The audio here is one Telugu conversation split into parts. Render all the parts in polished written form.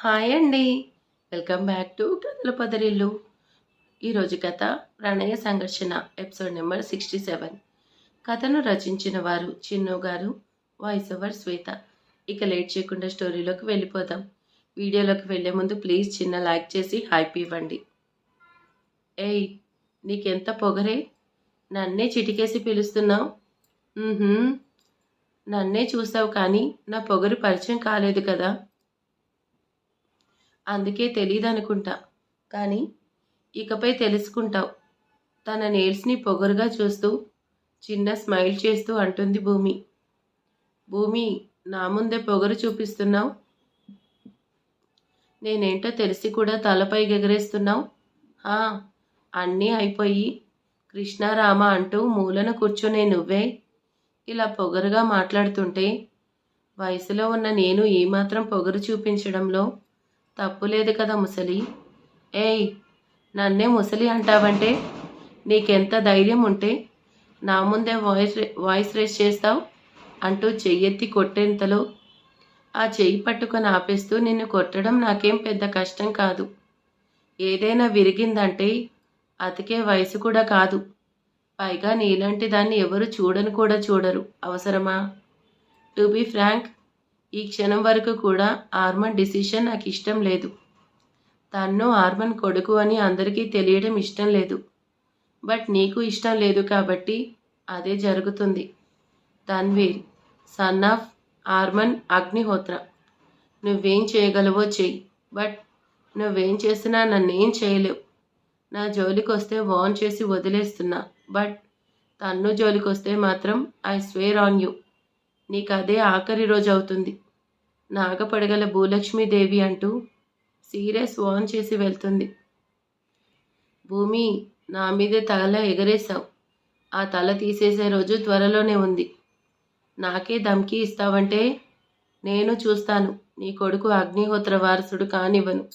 హాయ్ అండి. వెల్కమ్ బ్యాక్ టు కథల పొదరిల్లు. ఈరోజు కథ ప్రణయ సంఘర్షణ ఎపిసోడ్ నెంబర్ 67. కథను రచించిన వారు చిన్ను గారు, వాయిస్ ఓవర్ శ్వేత. ఇక లేట్ చేయకుండా స్టోరీలోకి వెళ్ళిపోదాం. వీడియోలోకి వెళ్ళే ముందు ప్లీజ్ చిన్న లైక్ చేసి హైప్ ఇవ్వండి. ఏయ్, నీకెంత పొగరే, నన్నే చిటికేసి పిలుస్తున్నావు. నన్నే చూసావు కానీ నా పొగరు పరిచయం కాలేదు కదా, అందుకే తెలీదనుకుంటా. కానీ ఇకపై తెలుసుకుంటావు. తన నేల్స్ని పొగరుగా చూస్తూ చిన్న స్మైల్ చేస్తూ అంటుంది భూమి. భూమి, నా ముందే పొగరు చూపిస్తున్నావు. నేనేంటో తెలిసి కూడా తలపై ఎగరేస్తున్నావు. అన్నీ అయిపోయి కృష్ణారామ అంటూ మూలన కూర్చునే నువ్వే ఇలా పొగరుగా మాట్లాడుతుంటే వయసులో ఉన్న నేను ఏమాత్రం పొగరు చూపించడంలో తప్పులేదు కదా ముసలి. ఏయ్, నన్నే ముసలి అంటావంటే నీకెంత ధైర్యం ఉంటే నా ముందే వాయిస్ రేస్ చేస్తావు అంటూ చెయ్యెత్తి కొట్టేంతలో ఆ చెయ్యి పట్టుకొని ఆపేస్తూ నిన్ను కొట్టడం నాకేం పెద్ద కష్టం కాదు. ఏదైనా విరిగిందంటే అతికే వయసు కూడా కాదు. పైగా నీలాంటి దాన్ని ఎవరు చూడను కూడా చూడరు. అవసరమా? టు బీ ఫ్రాంక్, ఈ క్షణం వరకు కూడా ఆర్మన్ డిసిషన్ నాకు ఇష్టం లేదు. తన్ను ఆర్మన్ కొడుకు అని అందరికీ తెలియడం ఇష్టం లేదు. బట్ నీకు ఇష్టం లేదు కాబట్టి అదే జరుగుతుంది. Tanveer, son of Arman Agnihotra. నువ్వేం చేయగలవో చెయ్యి, బట్ నువ్వేం చేసినా నన్నేం చేయలేవు. నా జోలికి వస్తే వార్న్ చేసి వదిలేస్తున్నా, బట్ తన్ను జోలికి వస్తే మాత్రం ఐ స్వేర్ ఆన్ యూ, నీకు అదే ఆఖరి రోజు అవుతుంది. నాగపడగల భూలక్ష్మీదేవి అంటూ సీరియస్ వార్న్ చేసి వెళ్తుంది. భూమి, నా మీదే తల ఎగరేశావు. ఆ తల తీసేసే రోజు త్వరలోనే ఉంది. నాకే ధమ్కీ ఇస్తావంటే నేను చూస్తాను నీ కొడుకు అగ్నిహోత్ర వారసుడు కానివ్వను.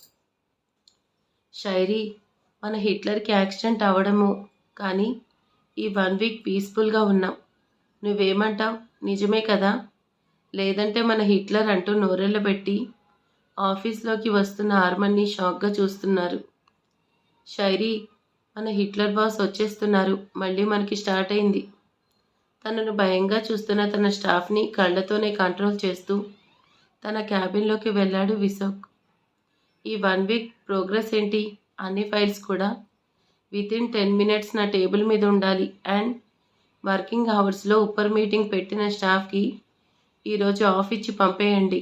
షైరీ, మన హిట్లర్కి యాక్సిడెంట్ అవ్వడము, కానీ ఈ 1 వీక్ పీస్ఫుల్గా ఉన్నాం. నువ్వేమంటావు? నిజమే కదా? లేదంటే మన హిట్లర్ అంటూ నోరెళ్ళబెట్టి ఆఫీస్లోకి వస్తున్న ఆర్మన్ని షాక్గా చూస్తున్నారు. షైరీ, మన హిట్లర్ బాస్ వచ్చేస్తున్నారు. మళ్ళీ మనకి స్టార్ట్ అయింది. తనను భయంగా చూస్తున్న తన స్టాఫ్ని కళ్ళతోనే కంట్రోల్ చేస్తూ తన క్యాబిన్లోకి వెళ్ళాడు విశోక్. ఈ 1 వీక్ ప్రోగ్రెస్ ఏంటి? అన్ని ఫైల్స్ కూడా వితిన్ 10 minutes నా టేబుల్ మీద ఉండాలి. అండ్ వర్కింగ్ అవర్స్లో ఉప్పర్ మీటింగ్ పెట్టిన స్టాఫ్కి ఈరోజు ఆఫ్ ఇచ్చి పంపేయండి.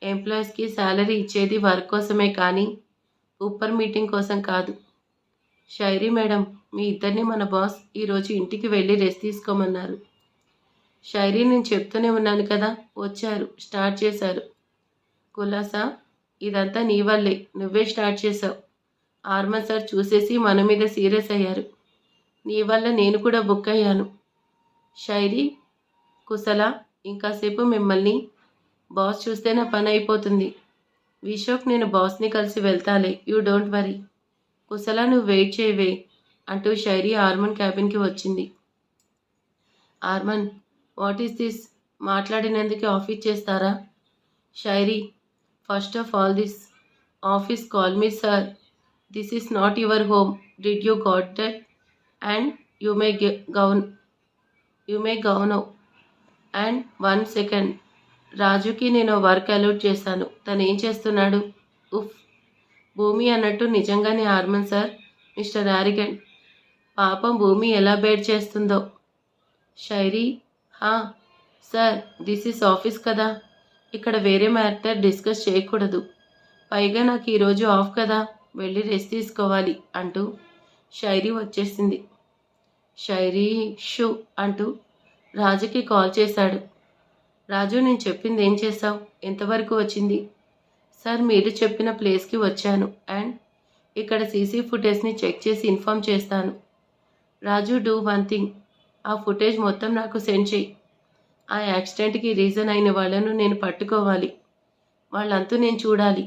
ఎంప్లాయీస్కి శాలరీ ఇచ్చేది వర్క్ కోసమే కానీ ఉప్పర్ మీటింగ్ కోసం కాదు. షైరీ మేడం, మీ ఇద్దరిని మన బాస్ ఈరోజు ఇంటికి వెళ్ళి రెస్ట్ తీసుకోమన్నారు. షైరీ, నేను చెప్తూనే ఉన్నాను కదా, వచ్చారు, స్టార్ట్ చేశారు. కులాసా, ఇదంతా నీ వల్లే, నువ్వే స్టార్ట్ చేశావు. ఆర్మన్ సార్ చూసేసి మన మీద సీరియస్ అయ్యారు. నీ వల్ల నేను కూడా బుక్ అయ్యాను. షైరీ, కుశల, ఇంకాసేపు మిమ్మల్ని బాస్ చూస్తే నా పని అయిపోతుంది. విశోక్, నేను బాస్ని కలిసి వెళ్తాలే, యూ డోంట్ వరీ. కుశల, నువ్వు వెయిట్ చేయవే అంటూ షైరీ ఆర్మన్ క్యాబిన్కి వచ్చింది. Arman, what is this? మాట్లాడినందుకు ఆఫీస్ చేస్తారా? Shairi, first of all this office call me sir. This is not your home. Did you got that? And you may go now. And 1 second, రాజుకి నేను వర్క్ అలౌట్ చేశాను. తను ఏం చేస్తున్నాడు? ఉఫ్. భూమి అన్నట్టు నిజంగానే ఆర్మన్ సార్ మిస్టర్ ఆరిగెంట్. పాపం భూమి ఎలా బేడ్ చేస్తుందో. షైరీ, సార్, దిస్ ఈస్ ఆఫీస్ కదా, ఇక్కడ వేరే మ్యాటర్ డిస్కస్ చేయకూడదు. పైగా నాకు ఈరోజు ఆఫ్ కదా, వెళ్ళి రెస్ట్ తీసుకోవాలి అంటూ షైరీ వచ్చేసింది. షైరీ షూ అంటూ రాజుకి కాల్ చేశాడు. రాజు, నేను చెప్పింది ఏం చేశావు? ఎంతవరకు వచ్చింది? సార్, మీరు చెప్పిన ప్లేస్కి వచ్చాను. అండ్ ఇక్కడ సీసీ ఫుటేజ్ని చెక్ చేసి ఇన్ఫామ్ చేస్తాను. రాజు, డూ 1 thing, ఆ ఫుటేజ్ మొత్తం నాకు సెండ్ చేయి. ఆ యాక్సిడెంట్కి రీజన్ అయిన వాళ్ళను నేను పట్టుకోవాలి. వాళ్ళంతా నేను చూడాలి.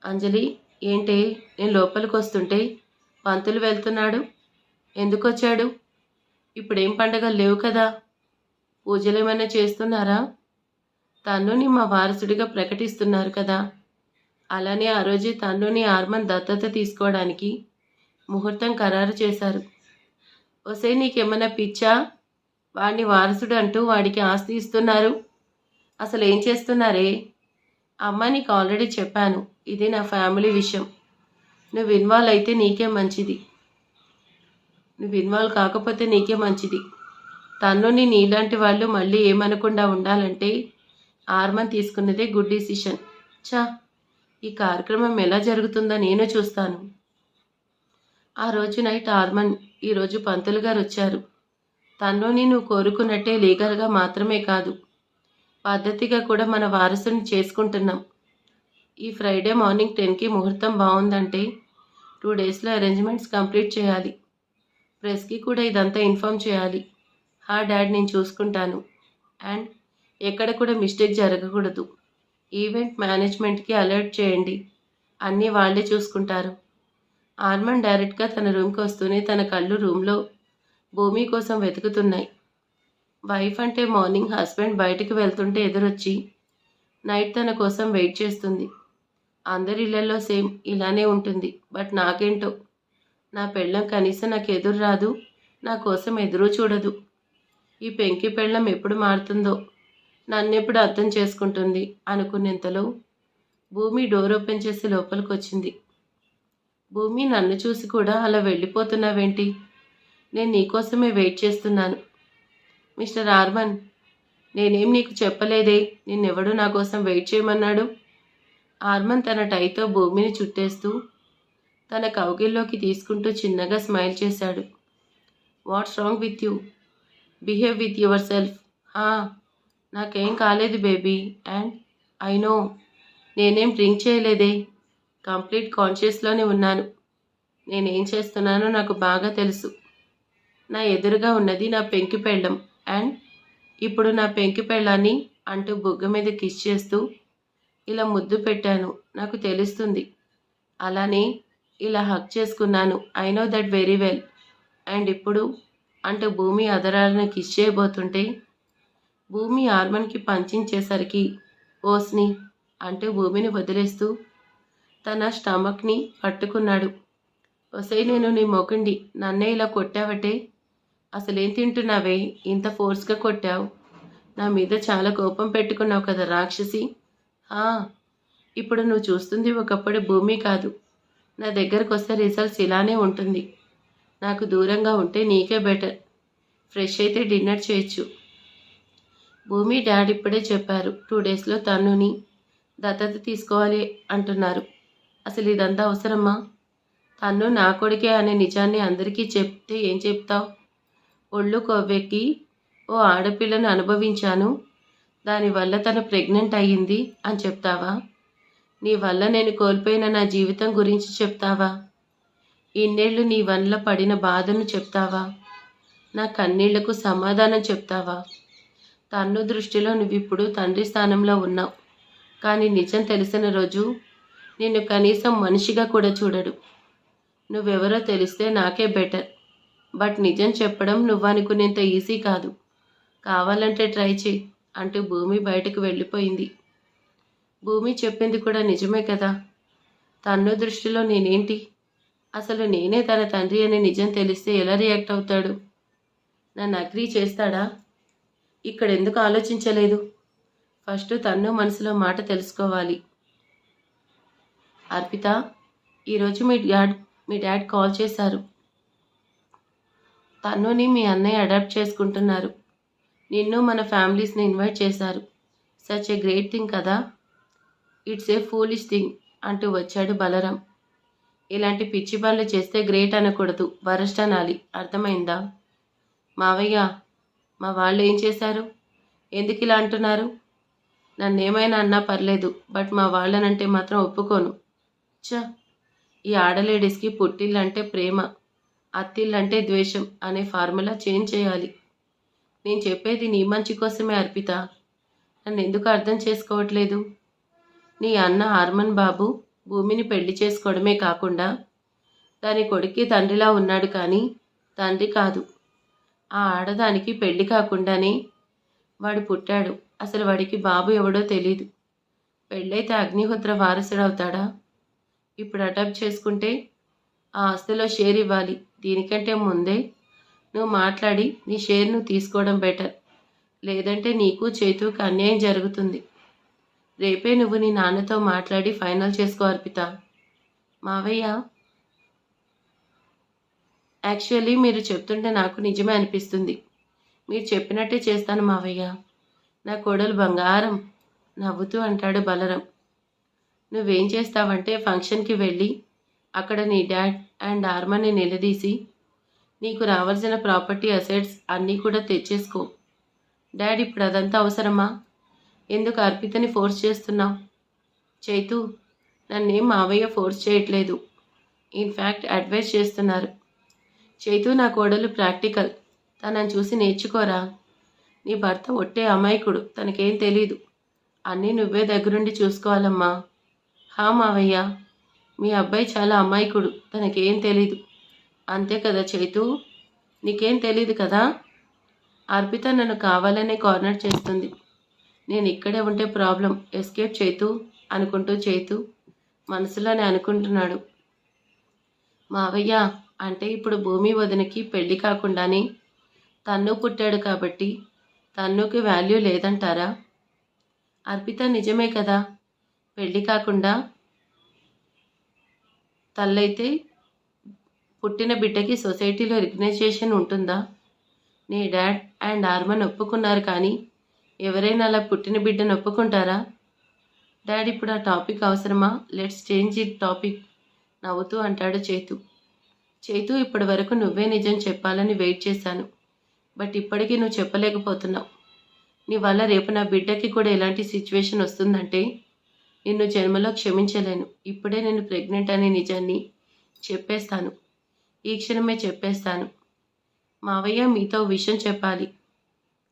అంజలి, ఏంటే నేను లోపలికి వస్తుంటే పంతులు వెళ్తున్నాడు? ఎందుకు వచ్చాడు? ఇప్పుడేం పండగలు లేవు కదా, పూజలు ఏమైనా చేస్తున్నారా? తన్నుని మా వారసుడిగా ప్రకటిస్తున్నారు కదా, అలానే ఆ రోజే తన్నుని ఆర్మన్ దత్తత తీసుకోవడానికి ముహూర్తం ఖరారు చేశారు. ఒసేయ్ నీకేమన్నా పిచ్చా? వాడిని వారసుడు అంటూ వాడికి ఆస్తి ఇస్తున్నారు. అసలు ఏం చేస్తున్నారే? అమ్మ నీకు ఆల్రెడీ చెప్పాను, ఇది నా ఫ్యామిలీ విషయం. నువ్వు ఇన్వాల్వ్ అయితే నీకే మంచిది. నువ్వు ఇన్వాల్వ్ కాకపోతే నీకే మంచిది. తన్నుని నీలాంటి వాళ్ళు మళ్ళీ ఏమనకుండా ఉండాలంటే ఆర్మన్ తీసుకున్నదే గుడ్ డిసిషన్. చా, ఈ కార్యక్రమం ఎలా జరుగుతుందో నేను చూస్తాను. ఆ రోజు నైట్ ఆర్మన్, ఈరోజు పంతులు గారు వచ్చారు. తన్నుని నువ్వు కోరుకున్నట్టే లీగల్గా మాత్రమే కాదు, పద్ధతిగా కూడా మన వారసుని చేసుకుంటున్నాం. ఈ ఫ్రైడే మార్నింగ్ 10కి ముహూర్తం బాగుందంటే 2 డేస్లో అరేంజ్మెంట్స్ కంప్లీట్ చేయాలి. ప్రెస్కి కూడా ఇదంతా ఇన్ఫామ్ చేయాలి. డాడ్ నేను చూసుకుంటాను. అండ్ ఎక్కడ కూడా మిస్టేక్ జరగకూడదు. ఈవెంట్ మేనేజ్మెంట్కి అలర్ట్ చేయండి. అన్నీ వాళ్ళే చూసుకుంటారు. ఆర్మన్ డైరెక్ట్గా తన రూమ్కి వస్తూనే తన కళ్ళు రూమ్లో భూమి కోసం వెతుకుతున్నాయి. వైఫ్ అంటే మార్నింగ్ హస్బెండ్ బయటికి వెళ్తుంటే ఎదురొచ్చి నైట్ తన కోసం వెయిట్ చేస్తుంది. అందరి ఇళ్లలో సేమ్ ఇలానే ఉంటుంది. బట్ నాకేంటో నా పెళ్ళం కనీసం నాకు ఎదురు రాదు, నా కోసం ఎదురు చూడదు. ఈ పెంకి పెళ్ళం ఎప్పుడు మారుతుందో, నన్నెప్పుడు అర్థం చేసుకుంటుంది అనుకునేంతలో భూమి డోర్ ఓపెన్ చేసి లోపలికి వచ్చింది. భూమి, నన్ను చూసి కూడా అలా వెళ్ళిపోతున్నావేంటి? నేను నీకోసమే వెయిట్ చేస్తున్నాను. మిస్టర్ ఆర్మన్, నేనేం నీకు చెప్పలేదే, నిన్నెవడు నా కోసం వెయిట్ చేయమన్నాడు? ఆర్మన్ తన టైతో భూమిని చుట్టేస్తూ తన కౌగిల్లోకి తీసుకుంటూ చిన్నగా స్మైల్ చేశాడు. What's wrong with you? Behave with your self. నాకేం కాలేదు బేబీ. అండ్ ఐ నో, నేనేం డ్రింక్ చేయలేదే, కంప్లీట్ కాన్షియస్లోనే ఉన్నాను. నేనేం చేస్తున్నానో నాకు బాగా తెలుసు. నా ఎదురుగా ఉన్నది నా పెంకి పెళ్ళం. అండ్ ఇప్పుడు నా పెంకి పెళ్ళాన్ని అంటూ బుగ్గ మీద కిస్ చేస్తూ ఇలా ముద్దు పెట్టాను, నాకు తెలుస్తుంది. అలానే ఇలా హక్ చేసుకున్నాను. I know that very well. And ఇప్పుడు అంటూ భూమి అదరాలను కిస్ చేయబోతుంటే భూమి ఆర్మన్కి పంచించేసరికి ఓస్ని అంటూ భూమిని వదిలేస్తూ తన స్టమక్ని పట్టుకున్నాడు. ఒసేయ్, నేను నీ మొగుండి, నన్నే ఇలా కొట్టావటే? అసలేం తింటున్నావే, ఇంత ఫోర్స్గా కొట్టావు? నా మీద చాలా కోపం పెట్టుకున్నావు కదా రాక్షసి. ఇప్పుడు నువ్వు చూస్తుంది ఒకప్పుడు భూమి కాదు. నా దగ్గరకు వస్తే రిజల్ట్స్ ఇలానే ఉంటుంది. నాకు దూరంగా ఉంటే నీకే బెటర్. ఫ్రెష్ అయితే డిన్నర్ చేయొచ్చు. భూమి డాడ్ ఇప్పుడే చెప్పారు, 2 డేస్లో తన్నుని దత్తత తీసుకోవాలి అంటున్నారు. అసలు ఇదంతా అవసరమా? తన్ను నా కొడుకే అనే నిజాన్ని అందరికీ చెప్తే ఏం చెప్తావు? ఒళ్ళు కొవ్వెక్కి ఓ ఆడపిల్లను అనుభవించాను, దానివల్ల తను ప్రెగ్నెంట్ అయ్యింది అని చెప్తావా? నీ వల్ల నేను కోల్పోయిన నా జీవితం గురించి చెప్తావా? ఇన్నేళ్ళు నీ వల్ల పడిన బాధను చెప్తావా? నా కన్నీళ్లకు సమాధానం చెప్తావా? తన్ను దృష్టిలో నువ్విప్పుడు తండ్రి స్థానంలో ఉన్నావు, కానీ నిజం తెలిసిన రోజు నిన్ను కనీసం మనిషిగా కూడా చూడడు. నువ్వెవరో తెలిస్తే నాకే బెటర్. బట్ నిజం చెప్పడం నువ్వనుకునేంత ఈజీ కాదు. కావాలంటే ట్రై చేయి అంటూ భూమి బయటకు వెళ్ళిపోయింది. భూమి చెప్పింది కూడా నిజమే కదా. తన్ను దృష్టిలో నేనేంటి? అసలు నేనే తన తండ్రి అనే నిజం తెలిస్తే ఎలా రియాక్ట్ అవుతాడు? నన్ను అగ్రీ చేస్తాడా? ఇక్కడ ఎందుకు ఆలోచించలేదు? ఫస్ట్ తన్ను మనసులో మాట తెలుసుకోవాలి. అర్పిత, ఈరోజు మీ డాడ్ కాల్ చేశారు. తన్నుని మీ అన్నయ్య అడాప్ట్ చేసుకుంటున్నారు. నిన్ను మన ఫ్యామిలీస్ని ఇన్వైట్ చేశారు. సచ్ ఏ గ్రేట్ థింగ్ కదా. ఇట్స్ ఏ ఫూలిష్ థింగ్ అంటూ వచ్చాడు బలరాం. ఇలాంటి పిచ్చి పనులు చేస్తే గ్రేట్ అనకూడదు, వరస్ట్ అనాలి. అర్థమైందా? మావయ్య, మా వాళ్ళు ఏం చేశారు? ఎందుకు ఇలా అంటున్నారు? నన్నేమైనా అన్నా పర్లేదు, బట్ మా వాళ్ళనంటే మాత్రం ఒప్పుకోను. ఈ ఆడలేడీస్కి పుట్టిల్లంటే ప్రేమ, అత్తిల్లంటే ద్వేషం అనే ఫార్ములా చేంజ్ చేయాలి. నేను చెప్పేది నీ మంచి కోసమే అర్పిత. నన్ను ఎందుకు అర్థం చేసుకోవట్లేదు? నీ అన్న ఆర్మన్ బాబు భూమిని పెళ్లి చేసుకోవడమే కాకుండా దాని కొడుక్కి తండ్రిలా ఉన్నాడు, కానీ తండ్రి కాదు. ఆ ఆడదానికి పెళ్లి కాకుండానే వాడు పుట్టాడు. అసలు వాడికి బాబు ఎవడో తెలీదు. పెళ్ళైతే అగ్నిహోత్ర వారసుడవుతాడా? ఇప్పుడు అడాప్ట్ చేసుకుంటే ఆ ఆస్తిలో షేర్ ఇవ్వాలి. దీనికంటే ముందే నువ్వు మాట్లాడి నీ షేర్ నువ్వు తీసుకోవడం బెటర్. లేదంటే నీకు చేతుకి అన్యాయం జరుగుతుంది. రేపే నువ్వు నీ నాన్నతో మాట్లాడి ఫైనల్ చేసుకో అర్పిత. మావయ్య, యాక్చువల్లీ మీరు చెప్తుంటే నాకు నిజమే అనిపిస్తుంది. మీరు చెప్పినట్టే చేస్తాను మావయ్య. నా కోడలు బంగారం, నవ్వుతూ అంటాడు బలరాం. నువ్వేం చేస్తావంటే ఫంక్షన్కి వెళ్ళి అక్కడ నీ డాడ్ అండ్ ఆర్మని నిలదీసి నీకు రావాల్సిన ప్రాపర్టీ అసెట్స్ అన్నీ కూడా తెచ్చేసుకో. డాడ్, ఇప్పుడు అదంతా అవసరమా? ఎందుకు అర్పితని ఫోర్స్ చేస్తున్నావు? చైతు, నన్నేం మావయ్య ఫోర్స్ చేయట్లేదు. ఇన్ఫ్యాక్ట్ అడ్వైస్ చేస్తున్నారు. చైతు, నా కోడలు ప్రాక్టికల్. తనని చూసి నేర్చుకోరా. నీ భర్త ఒట్టే అమాయకుడు, తనకేం తెలీదు. అన్నీ నువ్వే దగ్గరుండి చూసుకోవాలమ్మా. హా మావయ్య, మీ అబ్బాయి చాలా అమాయకుడు, తనకేం తెలీదు. అంతే కదా చైతు, నీకేం తెలీదు కదా? అర్పిత నన్ను కావాలనే కార్నర్ చేస్తుంది. నేను ఇక్కడే ఉంటే ప్రాబ్లం. ఎస్కేప్ చైతు అనుకుంటూ చైతు మనసులోనే అనుకుంటున్నాడు. మావయ్య, అంటే ఇప్పుడు భూమి వదినకి పెళ్లి కాకుండానే తన్ను పుట్టాడు కాబట్టి తన్నుకి వాల్యూ లేదంటారా? అర్పిత, నిజమే కదా. పెళ్లి కాకుండా తల్లైతే పుట్టిన బిడ్డకి సొసైటీలో రికగ్నైజేషన్ ఉంటుందా? నీ డాడ్ అండ్ ఆర్మన్ ఒప్పుకున్నారు, కానీ ఎవరైనా అలా పుట్టిన బిడ్డను ఒప్పుకుంటారా? డాడ్, ఇప్పుడు ఆ టాపిక్ అవసరమా? లెట్స్ చేంజ్ ఇట్ టాపిక్, నవ్వుతూ అంటాడు చైతు. చైతు, ఇప్పటి వరకు నువ్వే నిజం చెప్పాలని వెయిట్ చేశాను. బట్ ఇప్పటికీ నువ్వు చెప్పలేకపోతున్నావు. నీ వల్ల రేపు నా బిడ్డకి కూడా ఎలాంటి సిచ్యువేషన్ వస్తుందంటే నిన్ను జన్మలో క్షమించలేను. ఇప్పుడే నేను ప్రెగ్నెంట్ అనే నిజాన్ని చెప్పేస్తాను. ఈ క్షణమే చెప్పేస్తాను. మావయ్య, మీతో విషయం చెప్పాలి.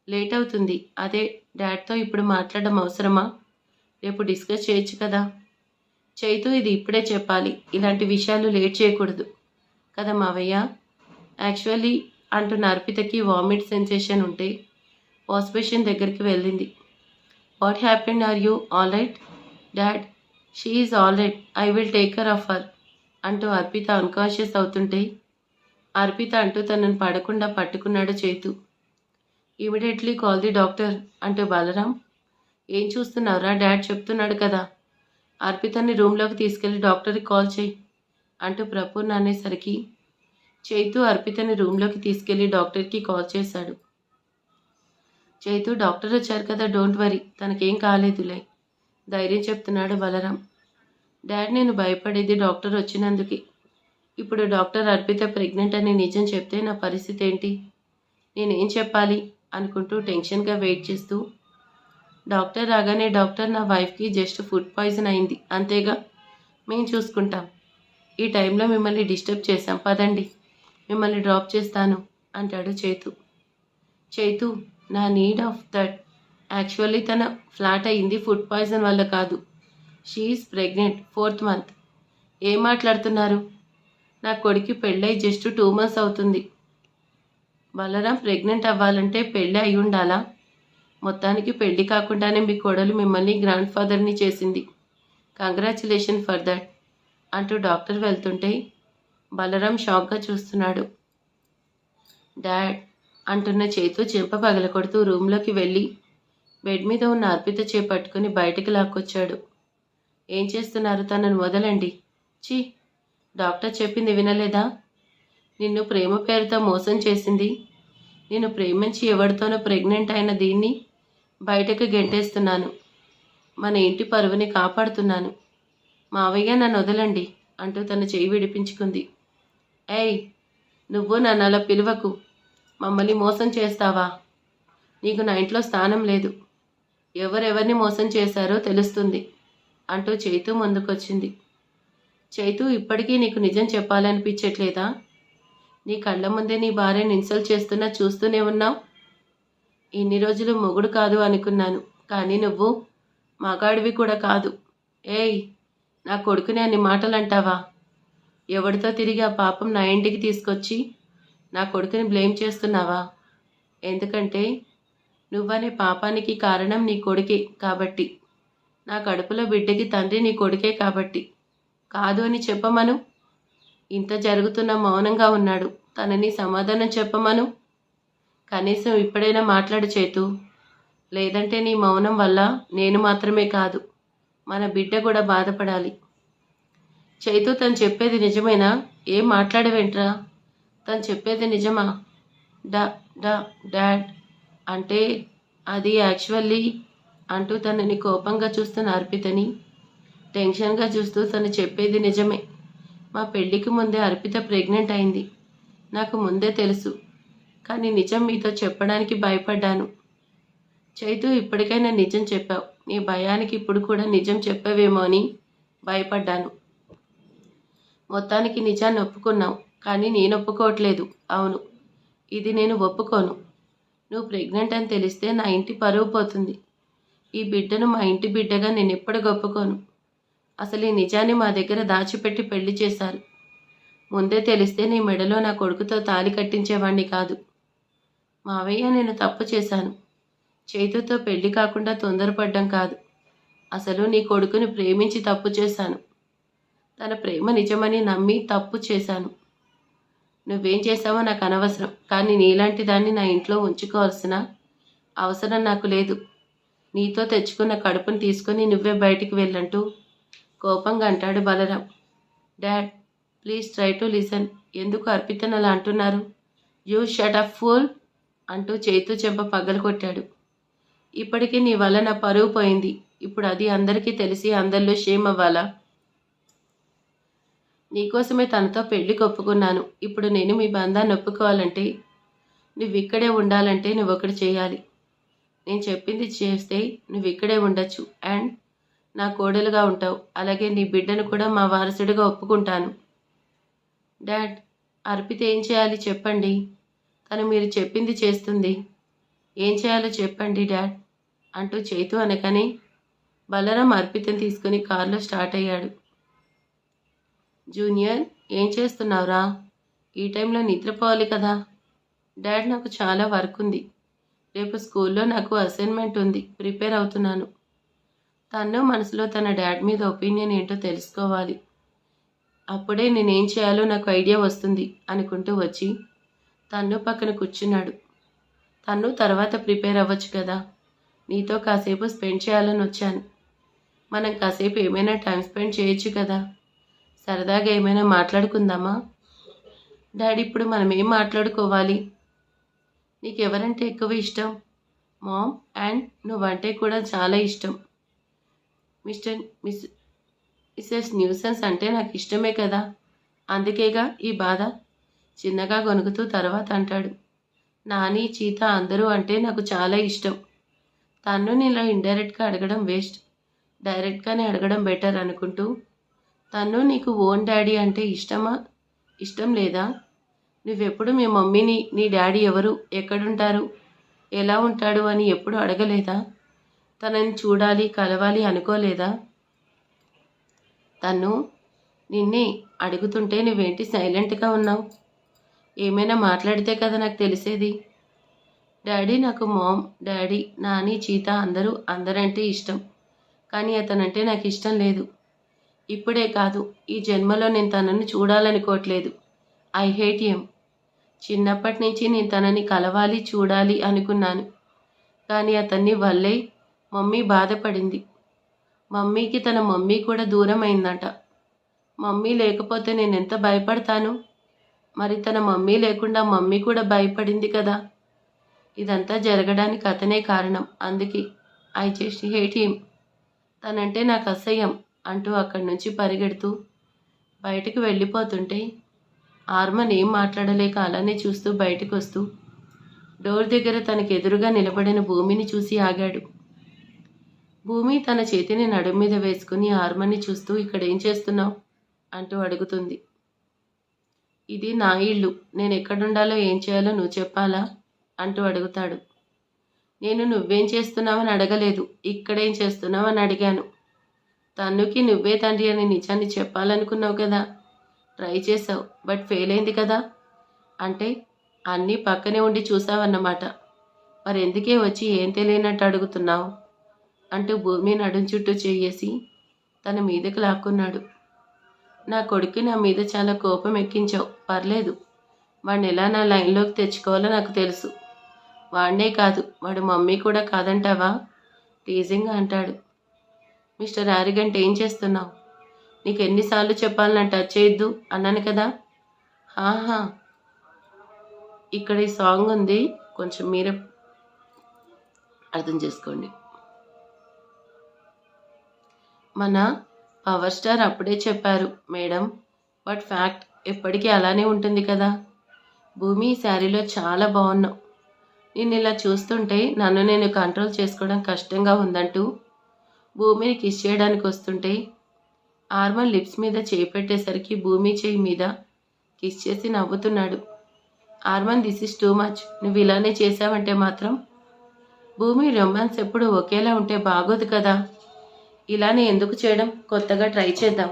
లేట్ అవుతుంది. అదే డాడ్తో ఇప్పుడు మాట్లాడడం అవసరమా? రేపు డిస్కస్ చేయొచ్చు కదా. చైతు, ఇది ఇప్పుడే చెప్పాలి. ఇలాంటి విషయాలు లేట్ చేయకూడదు కదా మావయ్య. యాక్చువల్లీ అంటున్న అర్పితకి వామిట్ సెన్సేషన్ ఉంటే వాష్బేసిన్ దగ్గరికి వెళ్ళింది. What happened? Are you all right? Dad, she is all right. I will take care of her అంటూ అర్పిత అన్కాన్షియస్ అవుతుంటే అర్పిత అంటూ తనను పడకుండా పట్టుకున్నాడు Chaitu. Immediately call the doctor అంటూ బలరాం, ఏం చూస్తున్నావురా, డాడ్ చెప్తున్నాడు కదా, అర్పితని రూమ్లోకి తీసుకెళ్లి డాక్టర్కి కాల్ చేయి అంటూ ప్రపూర్ణ అనేసరికి చైతు అర్పితని రూమ్లోకి తీసుకెళ్లి డాక్టర్కి కాల్ చేశాడు. చైతు, డాక్టర్ వచ్చారు కదా, డోంట్ వరీ, తనకేం కాలేదులే, ధైర్యం చెప్తున్నాడు బలరాం. డాడ్, నేను భయపడేది డాక్టర్ వచ్చినందుకే. ఇప్పుడు డాక్టర్ అర్పిత ప్రెగ్నెంట్ అని నిజం చెప్తే నా పరిస్థితి ఏంటి? నేనేం చెప్పాలి అనుకుంటూ టెన్షన్గా వెయిట్ చేస్తూ, డాక్టర్ రాగానే, డాక్టర్, నా వైఫ్కి జస్ట్ ఫుడ్ పాయిజన్ అయింది, అంతేగా, మేము చూసుకుంటాం. ఈ టైంలో మిమ్మల్ని డిస్టర్బ్ చేశాం, పదండి, మిమ్మల్ని డ్రాప్ చేస్తాను అంటాడు చైతు. చైతు, నా నీడ్ ఆఫ్ దట్. యాక్చువల్లీ తన ఫ్లాట్ అయింది ఫుడ్ పాయిజన్ వల్ల కాదు. She is pregnant, 4th month. ఏం మాట్లాడుతున్నారు? నా కొడుకు పెళ్ళై జస్ట్ 2 months అవుతుంది. బలరాం, ప్రెగ్నెంట్ అవ్వాలంటే పెళ్ళి అయి ఉండాలా? మొత్తానికి పెళ్లి కాకుండానే మీ కోడలు మిమ్మల్ని గ్రాండ్ ఫాదర్ని చేసింది. కంగ్రాచులేషన్ ఫర్ దట్ అంటూ డాక్టర్ వెళ్తుంటే బలరాం షాక్గా చూస్తున్నాడు. డాడ్ అంటున్న చైతు చెంప పగలకొడుతూ రూమ్లోకి వెళ్ళి బెడ్ మీద ఉన్న అర్పిత చేపట్టుకుని బయటికి లాక్కొచ్చాడు. ఏం చేస్తున్నారు? తనను వదలండి. ఛీ, డాక్టర్ చెప్పింది వినలేదా? నిన్ను ప్రేమ పేరుతో మోసం చేసింది. నిన్ను ప్రేమించి ఎవరితోనో ప్రెగ్నెంట్ అయిన దీన్ని బయటకు గెంటేస్తున్నాను. మన ఇంటి పరువుని కాపాడుతున్నాను. మావయ్య, నన్ను వదలండి అంటూ తన చెయ్యి విడిపించుకుంది. ఏయ్, నువ్వు నన్ను అలా పిలువకు. మమ్మల్ని మోసం చేస్తావా? నీకు నా ఇంట్లో స్థానం లేదు. ఎవరెవరిని మోసం చేశారో తెలుస్తుంది అంటూ చైతు ముందుకొచ్చింది. చైతు, ఇప్పటికీ నీకు నిజం చెప్పాలనిపించట్లేదా? నీ కళ్ళ ముందే నీ భార్యను ఇన్సల్ట్ చేస్తున్నా చూస్తూనే ఉన్నావు. ఇన్ని రోజులు మొగుడు కాదు అనుకున్నాను, కానీ నువ్వు మగాడివి కూడా కాదు. ఏయ్, నా కొడుకుని అన్ని మాటలు అంటావా? ఎవరితో తిరిగి ఆ పాపం నా ఇంటికి తీసుకొచ్చి నా కొడుకుని బ్లేమ్ చేస్తున్నావా? ఎందుకంటే నువ్వనే పాపానికి కారణం నీ కొడుకే కాబట్టి. నా కడుపులో బిడ్డకి తండ్రి నీ కొడుకే కాబట్టి. కాదు అని చెప్పమను. ఇంత జరుగుతున్న మౌనంగా ఉన్నాడు. తనని సమాధానం చెప్పమను. కనీసం ఇప్పుడైనా మాట్లాడు చేతు. లేదంటే నీ మౌనం వల్ల నేను మాత్రమే కాదు, మన బిడ్డ కూడా బాధపడాలి. చైతు తను చెప్పేది నిజమేనా? ఏం మాట్లాడవేంట్రా? తను చెప్పేది నిజమా? డా డా డాడ్ అంటే అది యాక్చువల్లీ అంటూ తనని కోపంగా చూస్తున్న అర్పితని టెన్షన్గా చూస్తూ తను చెప్పేది నిజమే. మా పెళ్ళికి ముందే అర్పిత ప్రెగ్నెంట్ అయింది. నాకు ముందే తెలుసు. కానీ నిజం మీతో చెప్పడానికి భయపడ్డాను. చైతు ఇప్పటికైనా నిజం చెప్పావు. నీ భయానికి ఇప్పుడు కూడా నిజం చెప్పావేమో అని భయపడ్డాను. మొత్తానికి నిజాన్ని ఒప్పుకున్నావు. కానీ నేను ఒప్పుకోవట్లేదు. అవును, ఇది నేను ఒప్పుకోను. నువ్వు ప్రెగ్నెంట్ అని తెలిస్తే నా ఇంటి పరువు పోతుంది. ఈ బిడ్డను మా ఇంటి బిడ్డగా నేను ఎప్పుడు ఒప్పుకోను. అసలు ఈ నిజాన్ని మా దగ్గర దాచిపెట్టి పెళ్లి చేశారు. ముందే తెలిస్తే నీ మెడలో నా కొడుకుతో తాళి కట్టించేవాణ్ణి కాదు. మావయ్య, నేను తప్పు చేశాను. చైతుతో పెళ్లి కాకుండా తొందరపడ్డం కాదు. అసలు నీ కొడుకుని ప్రేమించి తప్పు చేశాను. తన ప్రేమ నిజమని నమ్మి తప్పు చేశాను. నువ్వేం చేశావో నాకు అనవసరం. కానీ నీలాంటి దాన్ని నా ఇంట్లో ఉంచుకోవాల్సిన అవసరం నాకు లేదు. నీతో తెచ్చుకున్న కడుపుని తీసుకొని నువ్వే బయటికి వెళ్ళంటూ కోపంగా అంటాడు Balaram. Dad, please try to listen. ఎందుకు అర్పితను అలా అంటున్నారు? యూ షట్ అప్ ఫూల్ అంటూ చైతు చెంప పగలగొట్టాడు. ఇప్పటికీ నీ వల్ల నా పరువు పోయింది. ఇప్పుడు అది అందరికీ తెలిసి అందరిలో షేమ్ అవ్వాలా? నీకోసమే తనతో పెళ్లికి ఒప్పుకున్నాను. ఇప్పుడు నేను మీ బంధాన్ని ఒప్పుకోవాలంటే, నువ్వు ఇక్కడే ఉండాలంటే నువ్వు ఒకటి చేయాలి. నేను చెప్పింది చేస్తే నువ్వు ఇక్కడే ఉండొచ్చు అండ్ నా కోడలుగా ఉంటావు. అలాగే నీ బిడ్డను కూడా మా వారసుడిగా ఒప్పుకుంటాను. డాడ్, అర్పిత ఏం చేయాలి చెప్పండి. తను మీరు చెప్పింది చేస్తుంది. ఏం చేయాలో చెప్పండి డాడ్ అంటూ చైతు అనగానే బలరాం అర్పితను తీసుకుని కారులో స్టార్ట్ అయ్యాడు. జూనియర్, ఏం చేస్తున్నావురా? ఈ టైంలో నిద్రపోవాలి కదా. డాడ్, నాకు చాలా వర్క్ ఉంది. రేపు స్కూల్లో నాకు అసైన్మెంట్ ఉంది. ప్రిపేర్ అవుతున్నాను. తను మనసులో తన డాడ్ మీద ఒపీనియన్ ఏంటో తెలుసుకోవాలి. అప్పుడే నేనేం చేయాలో నాకు ఐడియా వస్తుంది అనుకుంటూ వచ్చి తన్ను పక్కన కూర్చున్నాడు. తన్ను తర్వాత ప్రిపేర్ అవ్వచ్చు కదా. నీతో కాసేపు స్పెండ్ చేయాలని వచ్చాను. మనం కాసేపు ఏమైనా టైం స్పెండ్ చేయొచ్చు కదా. సరదాగా ఏమైనా మాట్లాడుకుందామా? డాడీ, ఇప్పుడు మనం ఏం మాట్లాడుకోవాలి? నీకెవరంటే ఎక్కువ ఇష్టం? మామ్ అండ్ నువ్వంటే కూడా చాలా ఇష్టం. మిస్సెస్ న్యూసెన్స్ అంటే నాకు ఇష్టమే కదా. అందుకేగా ఈ బాధ. చిన్నగా గొనుగుతూ తర్వాత అంటాడు. నాని, చీత అందరూ అంటే నాకు చాలా ఇష్టం. తన్ను నీలా ఇండైరెక్ట్గా అడగడం వేస్ట్. డైరెక్ట్గానే అడగడం బెటర్ అనుకుంటూ, తన్ను నీకు ఓన్ డాడీ అంటే ఇష్టమా, ఇష్టం లేదా? నువ్వెప్పుడు మీ మమ్మీని నీ డాడీ ఎవరు, ఎక్కడుంటారు, ఎలా ఉంటాడు అని ఎప్పుడు అడగలేదా? తనని చూడాలి, కలవాలి అనుకోలేదా? తను నిన్నే అడుగుతుంటే నువ్వేంటి సైలెంట్గా ఉన్నావు? ఏమైనా మాట్లాడితే కదా నాకు తెలిసేది. డాడీ, నాకు మామ్, డాడీ, నాని, చీత అందరంటే ఇష్టం. కానీ అతనంటే నాకు ఇష్టం లేదు. ఇప్పుడే కాదు, ఈ జన్మలో నేను తనని చూడాలనుకోవట్లేదు. I hate him. చిన్నప్పటి నుంచి నేను తనని కలవాలి, చూడాలి అనుకున్నాను. కానీ అతన్ని వల్లే మమ్మీ బాధపడింది. మమ్మీకి తన మమ్మీ కూడా దూరం అయిందట. మమ్మీ లేకపోతే నేను ఎంత భయపడతాను. మరి తన మమ్మీ లేకుండా మమ్మీ కూడా భయపడింది కదా. ఇదంతా జరగడానికి అతనే కారణం. అందుకే ఐ జస్ట్ హేట్ హిమ్. తనంటే నాకు అసహ్యం అంటూ అక్కడి నుంచి పరిగెడుతూ బయటకు వెళ్ళిపోతుంటే ఆర్మన్ ఏం మాట్లాడలేక అలానే చూస్తూ బయటకు వస్తూ డోర్ దగ్గర తనకు ఎదురుగా నిలబడిన భూమిని చూసి ఆగాడు. భూమి తన చేతిని నడుం మీద వేసుకుని ఆర్మన్ని చూస్తూ, ఇక్కడ ఏం చేస్తున్నావు అంటూ అడుగుతుంది. ఇది నా ఇల్లు. నేను ఎక్కడుండాలో ఏం చేయాలో నువ్వు చెప్పాలా అంటూ అడుగుతాడు. నేను నువ్వేం చేస్తున్నావని అడగలేదు, ఇక్కడేం చేస్తున్నావని అడిగాను. తన్నుకి నువ్వే తండ్రి అని నిజాన్ని చెప్పాలనుకున్నావు కదా. ట్రై చేసావు, బట్ ఫెయిల్ అయింది కదా. అంటే అన్నీ పక్కనే ఉండి చూసావన్నమాట. మరెందుకే వచ్చి ఏం తెలియనట్టు అడుగుతున్నావు? అంటూ భూమి నడుం చుట్టూ చేయేసి తన మీదకు లాక్కున్నాడు. నా కొడుక్కి నా మీద చాలా కోపం ఎక్కించావు. పర్లేదు, వాడిని ఎలా నా లైన్లోకి తెచ్చుకోవాలో నాకు తెలుసు. వాడినే కాదు, వాడు మమ్మీ కూడా కాదంటావా? టీజింగ్గా అంటాడు. మిస్టర్ యారిగంట్, ఏం చేస్తున్నావు? నీకు ఎన్నిసార్లు చెప్పాలి నన్ను టచ్ చేయొద్దు అన్నాను కదా? ఆహా, ఇక్కడ ఈ సాంగ్ ఉంది, కొంచెం మీరే అర్థం చేసుకోండి. మన పవర్ స్టార్ అప్పుడే చెప్పారు మేడం, బట్ ఫ్యాక్ట్ ఎప్పటికీ అలానే ఉంటుంది కదా. భూమి, ఈ శారీలో చాలా బాగున్నావు. నిన్ను ఇలా చూస్తుంటే నన్ను నేను కంట్రోల్ చేసుకోవడం కష్టంగా ఉందంటూ భూమిని కిస్ చేయడానికి వస్తుంటే ఆర్మన్ లిప్స్ మీద చేయి పెట్టేసరికి భూమి చేయి మీద కిస్ చేసి నవ్వుతున్నాడు. ఆర్మన్, దిస్ ఇస్ టూ మచ్. నువ్వు ఇలానే చేసావంటే మాత్రం. భూమి, రొమాన్స్ ఎప్పుడు ఒకేలా ఉంటే బాగోదు కదా. ఇలానే ఎందుకు చేయడం, కొత్తగా ట్రై చేద్దాం.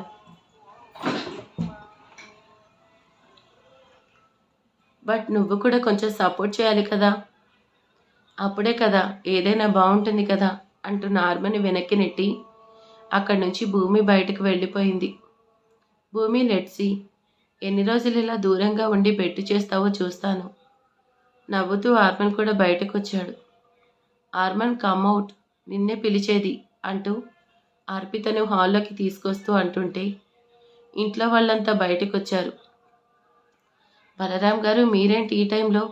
బట్ నువ్వు కూడా కొంచెం సపోర్ట్ చేయాలి కదా, అప్పుడే కదా ఏదైనా బాగుంటుంది కదా అంటూ నార్మల్ని వెనక్కి నెట్టి అక్కడి నుంచి భూమి బయటకు వెళ్ళిపోయింది. భూమి, లెట్సీ, ఎన్ని రోజులు ఇలా దూరంగా ఉండి బెట్టు చేస్తావో చూస్తాను. నవ్వుతూ ఆర్మన్ కూడా బయటకు వచ్చాడు. ఆర్మన్, కమ్ అవుట్, నిన్నే పిలిచేది అంటూ అర్పితను హాల్లోకి తీసుకొస్తూ అంటుంటే ఇంట్లో వాళ్ళంతా బయటకు వచ్చారు. బలరాం గారు, మీరేంటి ఈ టైంలో?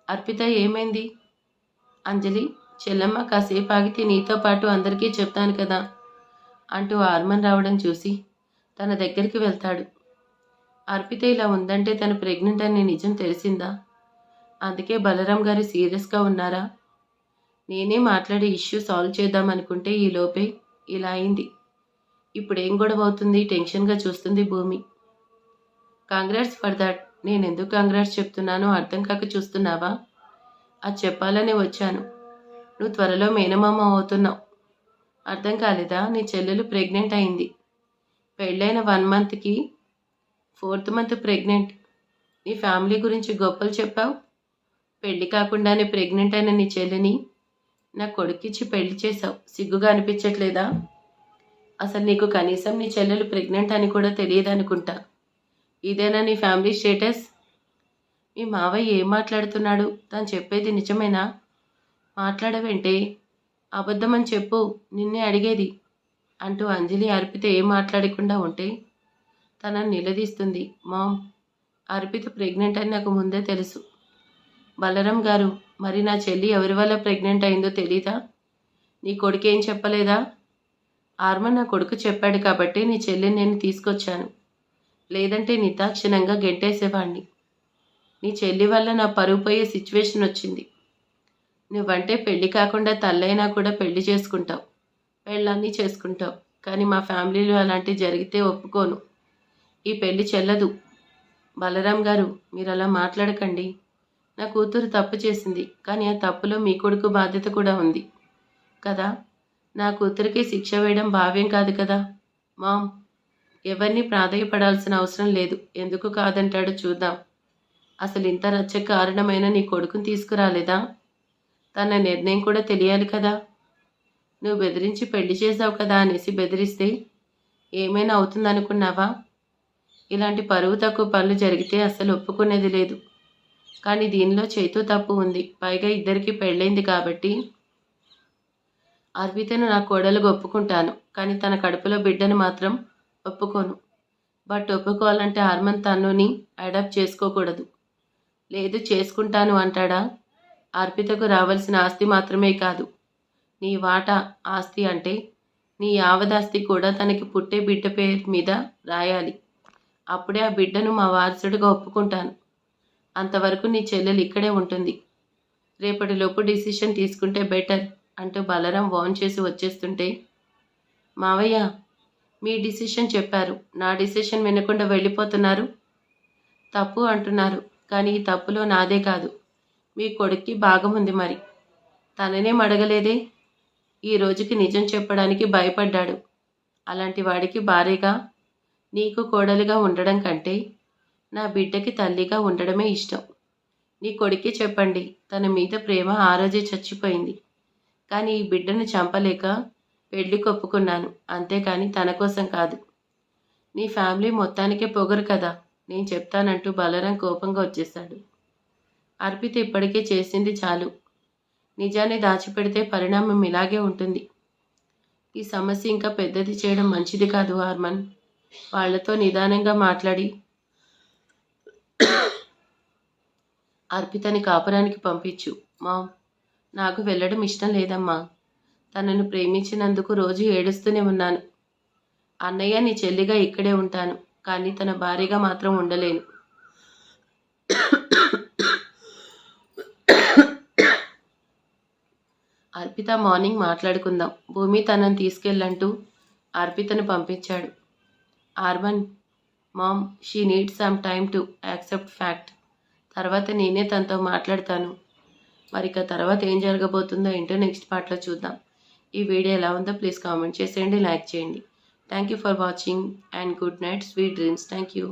అర్పిత, ఏమైంది? అంజలి, చెల్లమ్మ కాసేపు ఆగితే నీతో పాటు అందరికీ చెప్తాను కదా అంటూ ఆర్మన్ రావడం చూసి తన దగ్గరికి వెళ్తాడు. అర్పిత ఇలా ఉందంటే తను ప్రెగ్నెంట్ అని నిజం తెలిసిందా? అందుకే బలరాం గారు సీరియస్గా ఉన్నారా? నేనే మాట్లాడి ఇష్యూ సాల్వ్ చేద్దామనుకుంటే ఈ లోపే ఇలా అయింది. ఇప్పుడేం గొడవ అవుతుంది? టెన్షన్గా చూస్తుంది భూమి. Congrats for that. నేను ఎందుకు కాంగ్రాట్స్ చెప్తున్నానో అర్థం కాక చూస్తున్నావా? అది చెప్పాలనే వచ్చాను. నువ్వు త్వరలో మేనమామ అవుతున్నావు. అర్థం కాలేదా? నీ చెల్లెలు ప్రెగ్నెంట్ అయింది. పెళ్ళైన 1 మంత్కి 4th మంత్ ప్రెగ్నెంట్. నీ ఫ్యామిలీ గురించి గొప్పలు చెప్పావు. పెళ్ళి కాకుండానే ప్రెగ్నెంట్ అయిన నీ చెల్లిని నా కొడుకిచ్చి పెళ్లి చేశావు. సిగ్గుగా అనిపించట్లేదా? అసలు నీకు కనీసం నీ చెల్లెలు ప్రెగ్నెంట్ అని కూడా తెలియదనుకుంటా. ఇదేనా నీ ఫ్యామిలీ స్టేటస్? మీ మావయ్య ఏం మాట్లాడుతున్నాడు? తను చెప్పేది నిజమేనా? మాట్లాడవేంటే? అబద్ధమని చెప్పు, నిన్నే అడిగేది అంటూ అంజలి అర్పిత ఏం మాట్లాడకుండా ఉంటే తనని నిలదీస్తుంది. మామ్, అర్పిత ప్రెగ్నెంట్ అని నాకు ముందే తెలుసు. బలరాం గారు, మరి నా చెల్లి ఎవరి వల్ల ప్రెగ్నెంట్ అయిందో తెలీదా? నీ కొడుకు ఏం చెప్పలేదా? ఆర్మన్ నా కొడుకు చెప్పాడు కాబట్టి నీ చెల్లిని నేను తీసుకొచ్చాను. లేదంటే నితాక్షణంగా గెంటేసేవాణ్ణి. నీ చెల్లి వల్ల నా పరువు పోయే సిచ్యువేషన్ వచ్చింది. నువ్వంటే పెళ్లి కాకుండా తల్లైనా కూడా పెళ్లి చేసుకుంటావు, పెళ్ళన్నీ చేసుకుంటావు. కానీ మా ఫ్యామిలీలో అలాంటివి జరిగితే ఒప్పుకోను. ఈ పెళ్లి చెల్లదు. బలరాం గారు, మీరు అలా మాట్లాడకండి. నా కూతురు తప్పు చేసింది, కానీ ఆ తప్పులో మీ కొడుకు బాధ్యత కూడా ఉంది కదా. నా కూతురికి శిక్ష వేయడం భావ్యం కాదు కదా. మామ్, ఎవరిని ప్రాధేయపడాల్సిన అవసరం లేదు. ఎందుకు కాదంటాడో చూద్దాం. అసలు ఇంత రచ్చ కారణమైన నీ కొడుకుని తీసుకురాలేదా? తన నిర్ణయం కూడా తెలియాలి కదా. నువ్వు బెదిరించి పెళ్లి చేసావు కదా అనేసి బెదిరిస్తే ఏమైనా అవుతుందనుకున్నావా? ఇలాంటి పరువు తక్కువ పనులు జరిగితే అస్సలు ఒప్పుకునేది లేదు. కానీ దీనిలో చైతు తప్పు ఉంది. పైగా ఇద్దరికి పెళ్ళైంది కాబట్టి అర్పితను నా కోడలుగా ఒప్పుకుంటాను, కానీ తన కడుపులో బిడ్డను మాత్రం ఒప్పుకోను. బట్ ఒప్పుకోవాలంటే ఆర్మన్ తన్నుని అడాప్ట్ చేసుకోకూడదు. లేదు, చేసుకుంటాను అంటాడా? అర్పితకు రావాల్సిన ఆస్తి మాత్రమే కాదు, నీ వాటా ఆస్తి అంటే నీ యావదాస్తి కూడా తనకి పుట్టే బిడ్డ పేరు మీద రాయాలి. అప్పుడే ఆ బిడ్డను మా వారసుడిగా ఒప్పుకుంటాను. అంతవరకు నీ చెల్లెలు ఇక్కడే ఉంటుంది. రేపటిలోపు డిసిషన్ తీసుకుంటే బెటర్ అంటూ బలరాం వార్న్ చేసి వచ్చేస్తుంటే, మావయ్య, మీ డిసిషన్ చెప్పారు, నా డిసిషన్ వినకుండా వెళ్ళిపోతున్నారు. తప్పు అంటున్నారు, కానీ ఈ తప్పులో నాదే కాదు, మీ కొడుక్కి భాగం ఉంది. మరి తననేం అడగలేదే. ఈ రోజుకి నిజం చెప్పడానికి భయపడ్డాడు. అలాంటి వాడికి భార్యగా, నీకు కోడలిగా ఉండడం కంటే నా బిడ్డకి తల్లిగా ఉండడమే ఇష్టం. నీ కొడుక్కి చెప్పండి, తన మీద ప్రేమ ఆ రోజే చచ్చిపోయింది. కానీ ఈ బిడ్డను చంపలేక పెళ్లికి ఒప్పుకున్నాను, అంతేకాని తన కోసం కాదు. నీ ఫ్యామిలీ మొత్తానికే పొగరు కదా, నేను చెప్తానంటూ బలరాం కోపంగా వచ్చేశాడు. అర్పిత ఇప్పటికే చేసింది చాలు. నిజాన్ని దాచిపెడితే పరిణామం ఇలాగే ఉంటుంది. ఈ సమస్య ఇంకా పెద్దది చేయడం మంచిది కాదు హార్మన్. వాళ్లతో నిదానంగా మాట్లాడి అర్పితని కాపురానికి పంపించు. మామ్, నాకు వెళ్ళడం ఇష్టం లేదమ్మా. తనను ప్రేమించినందుకు రోజు ఏడుస్తూనే ఉన్నాను. అన్నయ్య నీ చెల్లిగా ఇక్కడే ఉంటాను, కానీ తన భార్యగా మాత్రం ఉండలేను. అర్పిత, మార్నింగ్ మాట్లాడుకుందాం. భూమి తనని తీసుకెళ్ళంటూ అర్పితను పంపించాడు. హార్మన్, mom, she needs some time to accept fact. తర్వాత నేనే తనతో మాట్లాడతాను. మరిక తర్వాత ఏం జరగబోతుందో ఏంటో నెక్స్ట్ పార్ట్లో చూద్దాం. ఈ వీడియో ఎలా ఉందో ప్లీజ్ కామెంట్ చేసేయండి, లైక్ చేయండి. Thank you for watching and good night, sweet dreams. Thank you.